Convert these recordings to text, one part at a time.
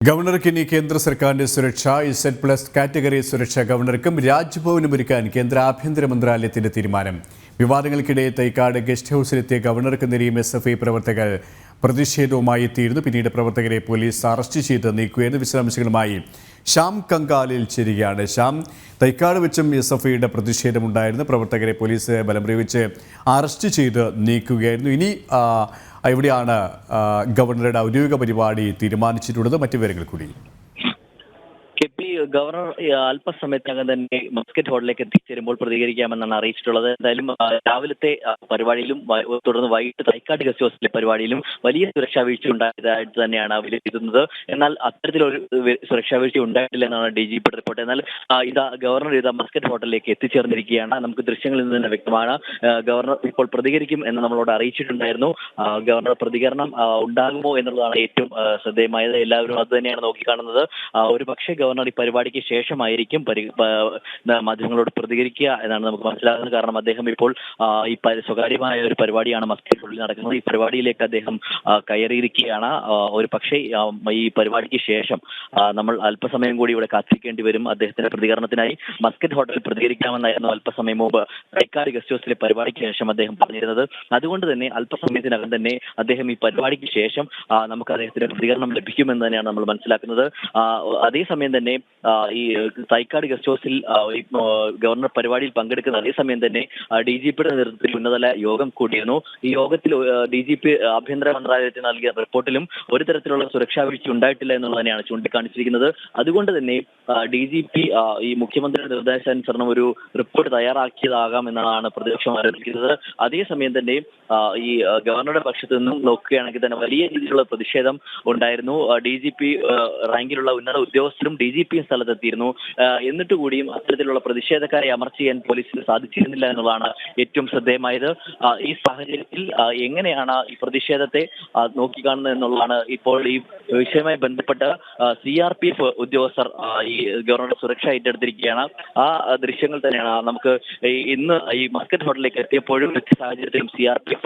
ഗവർണർക്ക് ഇനി കേന്ദ്ര സർക്കാരിന്റെ സുരക്ഷ Z+ കാറ്റഗറി സുരക്ഷ ഗവർണർക്കും രാജ്ഭവനും ഒരുക്കാൻ കേന്ദ്ര ആഭ്യന്തര മന്ത്രാലയത്തിന്റെ തീരുമാനം. വിവാദങ്ങൾക്കിടെ തൈക്കാട് ഗസ്റ്റ് ഹൌസിലെത്തിയ ഗവർണർക്ക് നേരെയും SFI പ്രവർത്തകർ പ്രതിഷേധവുമായി എത്തിയിരുന്നു. പിന്നീട് പ്രവർത്തകരെ പോലീസ് അറസ്റ്റ് ചെയ്ത് നീക്കുകയായിരുന്നു. വിശദാംശങ്ങളുമായി ശ്യാം കങ്കാലിൽ ചേരുകയാണ്. ശ്യാം, തൈക്കാട് വെച്ചും SFIയുടെ പ്രതിഷേധമുണ്ടായിരുന്നു. പ്രവർത്തകരെ പോലീസ് ബലം പ്രയോഗിച്ച് അറസ്റ്റ് ചെയ്ത് നീക്കുകയായിരുന്നു. ഇനി എവിടെയാണ് ഗവർണറുടെ ഔദ്യോഗിക പരിപാടി തീരുമാനിച്ചിട്ടുള്ളത്? മറ്റു വിവരങ്ങൾ കൂടി. ഗവർണർ അല്പസമയത്തിനകം തന്നെ മസ്കറ്റ് ഹോട്ടലിലേക്ക് എത്തിച്ചേരുമ്പോൾ പ്രതികരിക്കാമെന്നാണ് അറിയിച്ചിട്ടുള്ളത്. എന്തായാലും രാവിലത്തെ പരിപാടിയിലും തുടർന്ന് വൈകിട്ട് തൈക്കാട് ഗസ്റ്റ് ഹൗസിലെ പരിപാടിയിലും വലിയ സുരക്ഷാ വീഴ്ച ഉണ്ടായതായിട്ട് തന്നെയാണ് വിലയിരുത്തുന്നത്. എന്നാൽ അത്തരത്തിലൊരു സുരക്ഷാ വീഴ്ച ഉണ്ടായിട്ടില്ല എന്നാണ് DGP റിപ്പോർട്ട്. എന്നാൽ ഗവർണർ മസ്കറ്റ് ഹോട്ടലിലേക്ക് എത്തിച്ചേർന്നിരിക്കുകയാണ്. നമുക്ക് ദൃശ്യങ്ങളിൽ നിന്ന് തന്നെ വ്യക്തമാണ്. ഗവർണർ ഇപ്പോൾ പ്രതികരിക്കും എന്ന് നമ്മളോട് അറിയിച്ചിട്ടുണ്ടായിരുന്നു. ഗവർണർ പ്രതികരണം ഉണ്ടാകുമോ എന്നുള്ളതാണ് ഏറ്റവും ശ്രദ്ധേയമായത്. എല്ലാവരും അത് തന്നെയാണ് നോക്കിക്കാണുന്നത്. ഒരു പക്ഷേ ഗവർണർ ഈ പരിപാടിക്ക് ശേഷമായിരിക്കും മാധ്യമങ്ങളോട് പ്രതികരിക്കുക എന്നാണ് നമുക്ക് മനസ്സിലാകുന്നത്. കാരണം അദ്ദേഹം ഇപ്പോൾ ഈ സ്വകാര്യമായ ഒരു പരിപാടിയാണ് മസ്കറ്റ് ഹോട്ടലിൽ നടക്കുന്നത്. ഈ പരിപാടിയിലേക്ക് അദ്ദേഹം കയറിയിരിക്കുകയാണ്. ഒരു പക്ഷേ ഈ പരിപാടിക്ക് ശേഷം നമ്മൾ അല്പസമയം കൂടി ഇവിടെ കാത്തിരിക്കേണ്ടി വരും അദ്ദേഹത്തിന്റെ പ്രതികരണത്തിനായി. മസ്കറ്റ് ഹോട്ടലിൽ പ്രതികരിക്കാമെന്നായിരുന്നു അല്പസമയം മുമ്പ് തൈക്കാട് ഗസ്റ്റ് ഹൗസിലെ പരിപാടിക്ക് ശേഷം അദ്ദേഹം പറഞ്ഞിരുന്നത്. അതുകൊണ്ട് തന്നെ അല്പസമയത്തിനകം തന്നെ അദ്ദേഹം ഈ പരിപാടിക്ക് ശേഷം നമുക്ക് അദ്ദേഹത്തിന്റെ പ്രതികരണം ലഭിക്കുമെന്ന് തന്നെയാണ് നമ്മൾ മനസ്സിലാക്കുന്നത്. അതേസമയം തന്നെ ഈ തൈക്കാട് ഗസ്റ്റ് ഹൗസിൽ ഗവർണർ പരിപാടിയിൽ പങ്കെടുക്കുന്ന അതേസമയം തന്നെ DGPയുടെ നേതൃത്വത്തിൽ ഉന്നതതല യോഗം കൂടിയിരുന്നു. ഈ യോഗത്തിൽ DGP ആഭ്യന്തര മന്ത്രാലയത്തിന് നൽകിയ റിപ്പോർട്ടിലും ഒരു തരത്തിലുള്ള സുരക്ഷാ വീഴ്ച ഉണ്ടായിട്ടില്ല എന്നുള്ളത് തന്നെയാണ് ചൂണ്ടിക്കാണിച്ചിരിക്കുന്നത്. അതുകൊണ്ട് തന്നെ DGP ഈ മുഖ്യമന്ത്രിയുടെ നിർദ്ദേശാനുസരണം ഒരു റിപ്പോർട്ട് തയ്യാറാക്കിയതാകാം എന്നാണ് പ്രതിപക്ഷം ആരോപിക്കുന്നത്. അതേസമയം തന്നെ ഈ ഗവർണറുടെ പക്ഷത്തു നിന്നും നോക്കുകയാണെങ്കിൽ തന്നെ വലിയ രീതിയിലുള്ള പ്രതിഷേധം ഉണ്ടായിരുന്നു. DGP റാങ്കിലുള്ള ഉന്നത ഉദ്യോഗസ്ഥരും DGPയും സ്ഥലത്തെത്തിയിരുന്നു. എന്നിട്ട് കൂടിയും അത്തരത്തിലുള്ള പ്രതിഷേധക്കാരെ അമർച്ച ചെയ്യാൻ പോലീസിന് സാധിച്ചിരുന്നില്ല എന്നുള്ളതാണ് ഏറ്റവും ശ്രദ്ധേയമായത്. ഈ സാഹചര്യത്തിൽ എങ്ങനെയാണ് ഈ പ്രതിഷേധത്തെ നോക്കിക്കാണുന്നത് എന്നുള്ളതാണ് ഇപ്പോൾ ഈ വിഷയവുമായി ബന്ധപ്പെട്ട് CRPF ഉദ്യോഗസ്ഥർ ഈ ഗവർണറുടെ സുരക്ഷ ഏറ്റെടുത്തിരിക്കുകയാണ്. ആ ദൃശ്യങ്ങൾ തന്നെയാണ് നമുക്ക് ഇന്ന് ഈ മസ്കറ്റ് ഹോട്ടലിലേക്ക് എത്തിയപ്പോഴും സാഹചര്യത്തിലും CRPF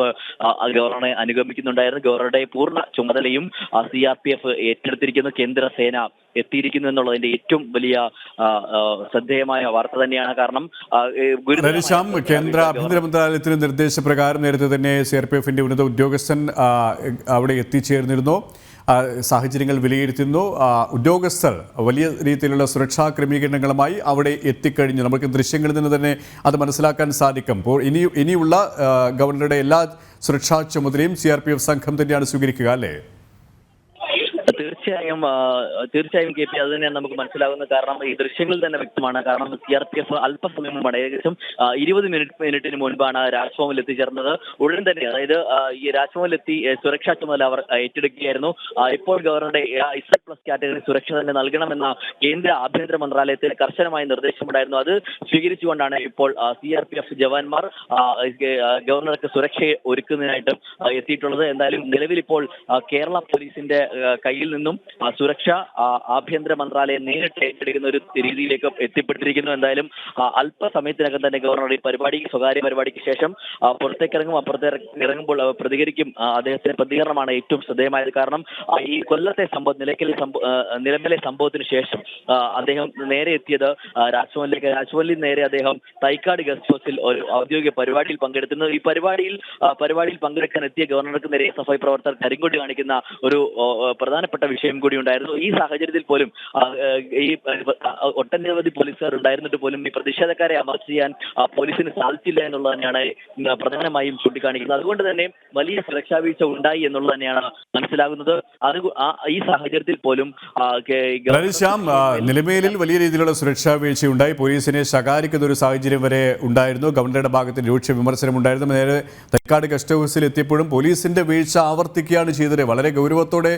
ഗവർണറെ അനുഗമിക്കുന്നുണ്ടായിരുന്നു. ഗവർണറുടെ പൂർണ്ണ ചുമതലയും CRPF ഏറ്റെടുത്തിരിക്കുന്നു. കേന്ദ്ര സേന എത്തിയിരിക്കുന്നു എന്നുള്ളതിന്റെ ഏറ്റവും വലിയ ശ്രദ്ധേയമായ വാർത്ത തന്നെയാണ്. കാരണം കേന്ദ്ര ആഭ്യന്തര മന്ത്രാലയത്തിന്റെ നിർദ്ദേശപ്രകാരം നേരത്തെ തന്നെ CRPFന്റെ ഉന്നത ഉദ്യോഗസ്ഥൻ അവിടെ എത്തിച്ചേർന്നിരുന്നു. സാഹചര്യങ്ങൾ വിലയിരുത്തുന്നു. ഉദ്യോഗസ്ഥർ വലിയ രീതിയിലുള്ള സുരക്ഷാ ക്രമീകരണങ്ങളുമായി അവിടെ എത്തിക്കഴിഞ്ഞു. നമുക്ക് ദൃശ്യങ്ങളിൽ നിന്ന് തന്നെ അത് മനസ്സിലാക്കാൻ സാധിക്കും. അപ്പോൾ ഇനിയുള്ള ഗവർണറുടെ എല്ലാ സുരക്ഷാ ചുമതലയും CRPF സംഘം തന്നെയാണ് സ്വീകരിക്കുക, അല്ലേ? തീർച്ചയായും KP അത് തന്നെയാണ് നമുക്ക് മനസ്സിലാകുന്നത്. കാരണം ഈ ദൃശ്യങ്ങളിൽ തന്നെ വ്യക്തമാണ്. കാരണം CRPF അല്പസമയം മുമ്പാണ്, ഏകദേശം 20 മിനിറ്റിന് മുൻപാണ് രാജ്ഭവനിൽ എത്തിച്ചേർന്നത്. ഉടൻ തന്നെ, അതായത് ഈ രാജ്ഭവനിലെത്തി സുരക്ഷാ ചുമതല അവർ ഏറ്റെടുക്കുകയായിരുന്നു. ഇപ്പോൾ ഗവർണറുടെ Z+ കാറ്റഗറി സുരക്ഷ തന്നെ നൽകണമെന്ന കേന്ദ്ര ആഭ്യന്തര മന്ത്രാലയത്തിന് കർശനമായ നിർദ്ദേശമുണ്ടായിരുന്നു. അത് സ്വീകരിച്ചുകൊണ്ടാണ് ഇപ്പോൾ CRPF ജവാന്മാർ ഗവർണർക്ക് സുരക്ഷ ഒരുക്കുന്നതിനായിട്ട് എത്തിയിട്ടുള്ളത്. എന്തായാലും നിലവിൽ ഇപ്പോൾ കേരള പോലീസിന്റെ കയ്യിൽ നിന്നും സുരക്ഷ ആഭ്യന്തര മന്ത്രാലയം നേരിട്ട് ഏറ്റെടുക്കുന്ന ഒരു രീതിയിലേക്ക് എത്തിപ്പെട്ടിരിക്കുന്നു. എന്തായാലും അല്പസമയത്തിനകം തന്നെ ഗവർണർ ഈ സ്വകാര്യ പരിപാടിക്ക് ശേഷം പുറത്തേക്കിറങ്ങും. ഇറങ്ങുമ്പോൾ പ്രതികരിക്കും. അദ്ദേഹത്തിന്റെ പ്രതികരണമാണ് ഏറ്റവും ശ്രദ്ധേയമായത്. കാരണം ഈ കൊല്ലത്തെ നിലമ്പലെ സംഭവത്തിന് ശേഷം അദ്ദേഹം നേരെ എത്തിയത് രാജ്ഭവനിൽ നേരെ അദ്ദേഹം തൈക്കാട് ഗസ്റ്റ് ഹൗസിൽ ഒരു ഔദ്യോഗിക പരിപാടിയിൽ പങ്കെടുത്തിരുന്നു. ഈ പരിപാടിയിൽ പങ്കെടുക്കാൻ എത്തിയ ഗവർണർക്ക് നേരെ SFI പ്രവർത്തകർ കരിങ്കൊടി കാണിക്കുന്ന ഒരു പ്രധാനപ്പെട്ട വിഷയം കൂടി ഉണ്ടായിരുന്നു. ഈ സാഹചര്യത്തിൽ പോലും ഈ ഒട്ടനവധി പോലീസുകാർ ഉണ്ടായിരുന്നിട്ട് പോലും ഈ പ്രതിഷേധക്കാരെ അമർച്ച ചെയ്യാൻ പോലീസിന് സാധിച്ചില്ല എന്നുള്ളത് തന്നെയാണ് പ്രധാനമായും ചൂണ്ടിക്കാണിക്കുന്നത്. അതുകൊണ്ട് തന്നെ വലിയ സുരക്ഷാ വീഴ്ച ഉണ്ടായി എന്നുള്ളത് തന്നെയാണ് മനസ്സിലാകുന്നത്. ഈ സാഹചര്യത്തിൽ പോലും നിലമേലിൽ വലിയ രീതിയിലുള്ള സുരക്ഷാ വീഴ്ച ഉണ്ടായി. പോലീസിനെ ശകാരിക്കുന്ന ഒരു സാഹചര്യം വരെ ഉണ്ടായിരുന്നു. ഗവർണറുടെ ഭാഗത്ത് രൂക്ഷ വിമർശനം ഉണ്ടായിരുന്നു. നേരെ തൈക്കാട് ഗസ്റ്റ് ഹൗസിൽ എത്തിയപ്പോഴും പോലീസിന്റെ വീഴ്ച ആവർത്തിക്കുകയാണ് ചെയ്തത്. വളരെ ഗൗരവത്തോടെ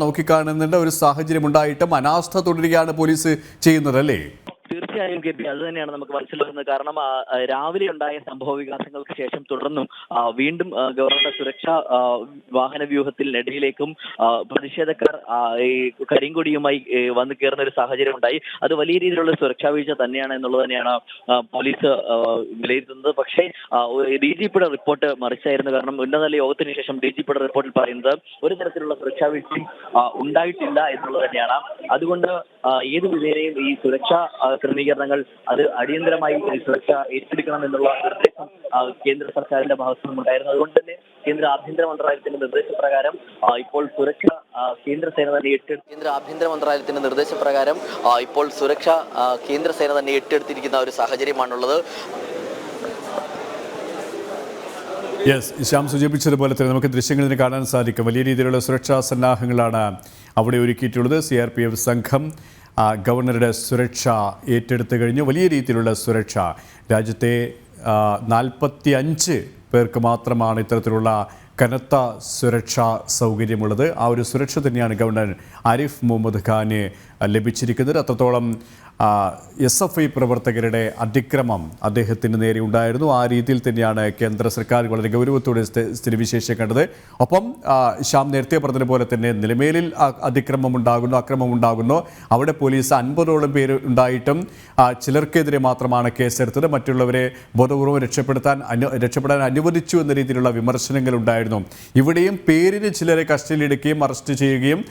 നോക്കിക്കാണുന്നുണ്ട് ഒരു സാഹചര്യം ഉണ്ടായിട്ടും അനാസ്ഥ തുടരുകയാണ് പോലീസ് ചെയ്യുന്നത്, അല്ലേ? തീർച്ചയായും തീർച്ചയായും കെ പി അത് തന്നെയാണ് നമുക്ക് മനസ്സിലാകുന്നത്. കാരണം രാവിലെ ഉണ്ടായ സംഭവ വികാസങ്ങൾക്ക് ശേഷം തുടർന്നും വീണ്ടും ഗവർണറുടെ സുരക്ഷാ വാഹന വ്യൂഹത്തിനിടയിലേക്കും പ്രതിഷേധക്കാർ ഈ കരിങ്കൊടിയുമായി വന്നു കയറുന്ന ഒരു സാഹചര്യം ഉണ്ടായി. അത് വലിയ രീതിയിലുള്ള സുരക്ഷാ വീഴ്ച തന്നെയാണ് എന്നുള്ളത് തന്നെയാണ് പോലീസ് വിലയിരുത്തുന്നത്. പക്ഷേ DGPയുടെ റിപ്പോർട്ട് മറിച്ചായിരുന്നു. കാരണം ഉന്നതതല യോഗത്തിന് ശേഷം DGPയുടെ റിപ്പോർട്ടിൽ പറയുന്നത് ഒരു തരത്തിലുള്ള സുരക്ഷാ വീഴ്ചയും ഉണ്ടായിട്ടില്ല എന്നുള്ളത് തന്നെയാണ്. അതുകൊണ്ട് ഏത് വിധേനയും ഈ സുരക്ഷാ ക്രമീകരണങ്ങൾ അത് അടിയന്തരമായി സുരക്ഷ ഏറ്റെടുക്കണം എന്നുള്ള നിർദ്ദേശം കേന്ദ്ര സർക്കാരിന്റെ ഭാഗത്തു നിന്നുണ്ടായിരുന്നു. അതുകൊണ്ട് തന്നെ കേന്ദ്ര ആഭ്യന്തര മന്ത്രാലയത്തിന്റെ നിർദ്ദേശപ്രകാരം ഇപ്പോൾ സുരക്ഷ കേന്ദ്രസേന തന്നെ കേന്ദ്ര ആഭ്യന്തര മന്ത്രാലയത്തിന്റെ നിർദ്ദേശപ്രകാരം ഇപ്പോൾ സുരക്ഷ കേന്ദ്രസേന തന്നെ ഏറ്റെടുത്തിരിക്കുന്ന ഒരു സാഹചര്യമാണുള്ളത്. ശ്യാം സൂചിപ്പിച്ചതുപോലെ തന്നെ നമുക്ക് ദൃശ്യങ്ങളിൽ നിന്ന് കാണാൻ സാധിക്കും. വലിയ രീതിയിലുള്ള സുരക്ഷാ സന്നാഹങ്ങളാണ് അവിടെ ഒരുക്കിയിട്ടുള്ളത്. CRPF സംഘം ഗവർണറുടെ സുരക്ഷ ഏറ്റെടുത്തു കഴിഞ്ഞു. വലിയ രീതിയിലുള്ള സുരക്ഷ രാജ്യത്തെ 45 പേർക്ക് മാത്രമാണ് ഇത്തരത്തിലുള്ള കനത്ത സുരക്ഷാ സൗകര്യമുള്ളത്. ആ ഒരു സുരക്ഷ തന്നെയാണ് ഗവർണർ ആരിഫ് മുഹമ്മദ് ഖാന് ലഭിച്ചിരിക്കുന്നത്. അത്രത്തോളം SFI പ്രവർത്തകരുടെ അതിക്രമം അദ്ദേഹത്തിന് നേരെ ഉണ്ടായിരുന്നു. ആ രീതിയിൽ തന്നെയാണ് കേന്ദ്ര സർക്കാർ വളരെ ഗൗരവത്തോടെ സ്ഥിതിവിശേഷം കണ്ടത്. ഒപ്പം ശ്യാം നേരത്തെ പറഞ്ഞതുപോലെ തന്നെ നിലമേലിൽ അക്രമം ഉണ്ടാകുന്നു. അവിടെ പോലീസ് 50ഓളം പേര് ഉണ്ടായിട്ടും ചിലർക്കെതിരെ മാത്രമാണ് കേസെടുത്തത്. മറ്റുള്ളവരെ ബോധപൂർവ്വം രക്ഷപ്പെടാൻ അനുവദിച്ചു എന്ന രീതിയിലുള്ള വിമർശനങ്ങൾ ഉണ്ടായിരുന്നു. ഇവിടെയും പേരിന് ചിലരെ കസ്റ്റഡിയിലെടുക്കുകയും അറസ്റ്റ് ചെയ്യുകയും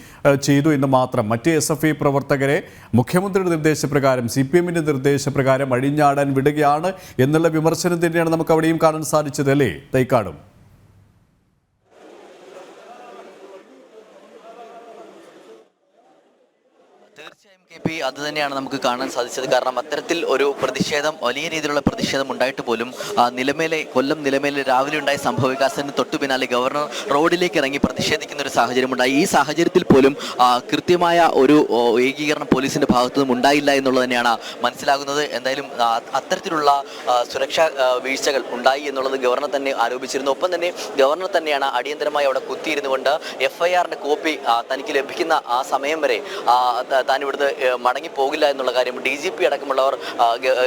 ചെയ്തു എന്ന് മാത്രം. മറ്റ് SFI പ്രവർത്തകരെ മുഖ്യമന്ത്രിയുടെ നിർദ്ദേശപ്രകാരം CPMന്റെ നിർദ്ദേശപ്രകാരം അഴിഞ്ഞാടാൻ വിടുകയാണ് എന്നുള്ള വിമർശനം തന്നെയാണ് നമുക്ക് അവിടെയും കാണാൻ സാധിച്ചത്, അല്ലേ തൈക്കാടും? തീർച്ചയായും KP അത് തന്നെയാണ് നമുക്ക് കാണാൻ സാധിച്ചത്. കാരണം അത്തരത്തിൽ ഒരു പ്രതിഷേധം, വലിയ രീതിയിലുള്ള പ്രതിഷേധം ഉണ്ടായിട്ട് പോലും കൊല്ലം നിലമേലെ രാവിലെ ഉണ്ടായ സംഭവ വികാസത്തിന് തൊട്ടു പിന്നാലെ ഗവർണർ റോഡിലേക്ക് ഇറങ്ങി പ്രതിഷേധിക്കുന്ന ഒരു സാഹചര്യമുണ്ടായി. ഈ സാഹചര്യത്തിൽ പോലും കൃത്യമായ ഒരു ഏകീകരണം പോലീസിന്റെ ഭാഗത്തു നിന്നും ഉണ്ടായില്ല എന്നുള്ളത് തന്നെയാണ് മനസ്സിലാകുന്നത്. എന്തായാലും അത്തരത്തിലുള്ള സുരക്ഷാ വീഴ്ചകൾ ഉണ്ടായി എന്നുള്ളത് ഗവർണർ തന്നെ ആരോപിച്ചിരുന്നു. ഒപ്പം തന്നെ ഗവർണർ തന്നെയാണ് അടിയന്തരമായി അവിടെ കുത്തിയിരുന്നുകൊണ്ട് FIRന്റെ കോപ്പി തനിക്ക് ലഭിക്കുന്ന ആ സമയം വരെ താൻ ഇവിടുന്ന് മടങ്ങി പോകില്ല എന്നുള്ള കാര്യം DGP അടക്കമുള്ളവർ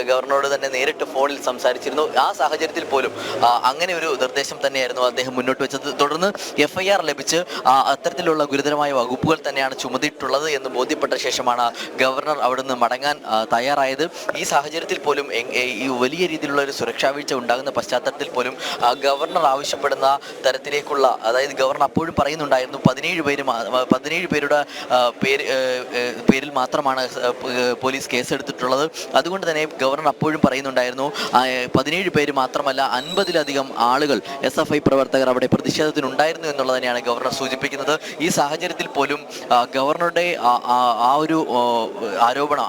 ഗവർണറോട് തന്നെ നേരിട്ട് ഫോണിൽ സംസാരിച്ചിരുന്നു. ആ സാഹചര്യത്തിൽ പോലും അങ്ങനെ ഒരു നിർദ്ദേശം തന്നെയായിരുന്നു അദ്ദേഹം മുന്നോട്ട് വെച്ചത്. തുടർന്ന് FIR ലഭിച്ച് അത്തരത്തിലുള്ള ഗുരുതരമായ വകുപ്പുകൾ തന്നെയാണ് ചുമത്തിയിട്ടുള്ളത് എന്ന് ബോധ്യപ്പെട്ട ശേഷമാണ് ഗവർണർ അവിടുന്ന് മടങ്ങാൻ തയ്യാറായത്. ഈ സാഹചര്യത്തിൽ പോലും ഈ വലിയ രീതിയിലുള്ള ഒരു സുരക്ഷാ വീഴ്ച ഉണ്ടാകുന്ന പശ്ചാത്തലത്തിൽ പോലും ഗവർണർ ആവശ്യപ്പെടുന്ന തരത്തിലേക്കുള്ള, അതായത് ഗവർണർ അപ്പോഴും പറയുന്നുണ്ടായിരുന്നു 17 പേരുടെ പേരിൽ മാത്രമാണ് പോലീസ് കേസെടുത്തിട്ടുള്ളത്. അതുകൊണ്ട് തന്നെ ഗവർണർ അപ്പോഴും പറയുന്നുണ്ടായിരുന്നു 17 പേര് മാത്രമല്ല 50ലധികം ആളുകൾ SFI പ്രവർത്തകർ അവിടെ പ്രതിഷേധത്തിനുണ്ടായിരുന്നു എന്നുള്ളത് തന്നെയാണ് ഗവർണർ സൂചിപ്പിക്കുന്നത്. ഈ സാഹചര്യത്തിൽ പോലും ഗവർണറുടെ ആ ഒരു ആരോപണം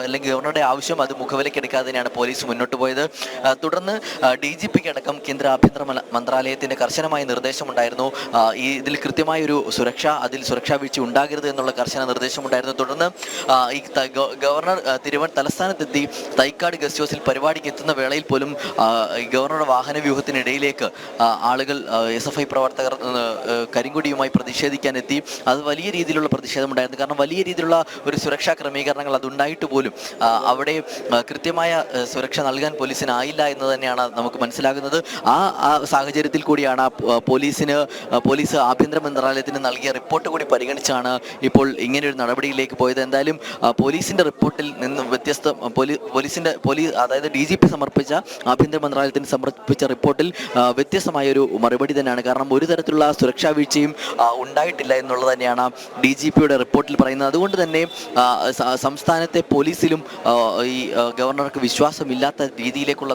അല്ലെങ്കിൽ ഗവർണറുടെ ആവശ്യം അത് മുഖവിലക്കെടുക്കാതെ തന്നെയാണ് പോലീസ് മുന്നോട്ട് പോയത്. തുടർന്ന് DGPക്ക് അടക്കം കേന്ദ്ര ആഭ്യന്തര മന്ത്രാലയത്തിന്റെ കർശനമായ നിർദ്ദേശമുണ്ടായിരുന്നു. ഇതിൽ കൃത്യമായൊരു സുരക്ഷാ വീഴ്ച ഉണ്ടാകരുത് എന്നുള്ള കർശന നിർദ്ദേശമുണ്ടായിരുന്നു. തുടർന്ന് ഈ ഗവർണർ തലസ്ഥാനത്തെത്തി തൈക്കാട് ഗസ്റ്റ് ഹൗസിൽ പരിപാടിക്ക് എത്തുന്ന വേളയിൽ പോലും ഗവർണറുടെ വാഹന വ്യൂഹത്തിനിടയിലേക്ക് ആളുകൾ SFI പ്രവർത്തകർ കരിങ്കൊടിയുമായി പ്രതിഷേധിക്കാനെത്തി. അത് വലിയ രീതിയിലുള്ള പ്രതിഷേധമുണ്ടായിരുന്നു. കാരണം വലിയ രീതിയിലുള്ള ഒരു സുരക്ഷാ ക്രമീകരണങ്ങൾ അതുണ്ടായിട്ട് പോലും അവിടെ കൃത്യമായ സുരക്ഷ നൽകാൻ പോലീസിനായില്ല എന്ന് തന്നെയാണ് നമുക്ക് മനസ്സിലാകുന്നത്. ആ സാഹചര്യത്തിൽ കൂടിയാണ് പോലീസ് ആഭ്യന്തര മന്ത്രാലയത്തിന് നൽകിയ റിപ്പോർട്ട് കൂടി പരിഗണിച്ചാണ് ഇപ്പോൾ ഇങ്ങനെയൊരു നടപടിയിലേക്ക് പോയത്. എന്തായാലും പോലീസിന്റെ റിപ്പോർട്ടിൽ നിന്ന് അതായത് DGP സമർപ്പിച്ച ആഭ്യന്തര മന്ത്രാലയത്തിന് സമർപ്പിച്ച റിപ്പോർട്ടിൽ വ്യത്യസ്തമായൊരു മറുപടി തന്നെയാണ്. കാരണം ഒരു തരത്തിലുള്ള സുരക്ഷാ വീഴ്ചയും ഉണ്ടായിട്ടില്ല എന്നുള്ളത് തന്നെയാണ് DGPയുടെ റിപ്പോർട്ടിൽ പറയുന്നത്. അതുകൊണ്ട് തന്നെ സംസ്ഥാനത്തെ പോലീസിലും ഈ ഗവർണർക്ക് വിശ്വാസമില്ലാത്ത രീതിയിലേക്കുള്ള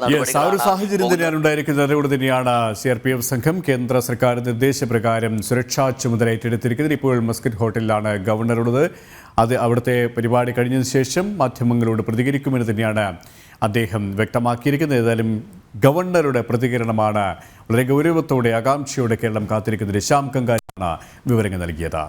സാഹചര്യം തന്നെയാണ് ഉണ്ടായിരിക്കുന്നത്. അതുകൊണ്ട് തന്നെയാണ് CRPF സംഘം കേന്ദ്ര സർക്കാർ നിർദ്ദേശപ്രകാരം സുരക്ഷാ ചുമതല ഏറ്റെടുത്തിരിക്കുന്നത്. ഇപ്പോൾ മസ്കറ്റ് ഹോട്ടലിലാണ് ഗവർണറുള്ളത്. അവിടുത്തെ പരിപാടി കഴിഞ്ഞതിന് ശേഷം മാധ്യമങ്ങളോട് പ്രതികരിക്കുമെന്ന് തന്നെയാണ് അദ്ദേഹം വ്യക്തമാക്കിയിരിക്കുന്നത്. ഏതായാലും ഗവർണറുടെ പ്രതികരണമാണ് വളരെ ഗൗരവത്തോടെ ആകാംക്ഷയോടെ കേരളം കാത്തിരിക്കുന്നത്. ശ്യാം കങ്കാരിയാണ് വിവരങ്ങൾ നൽകിയത്.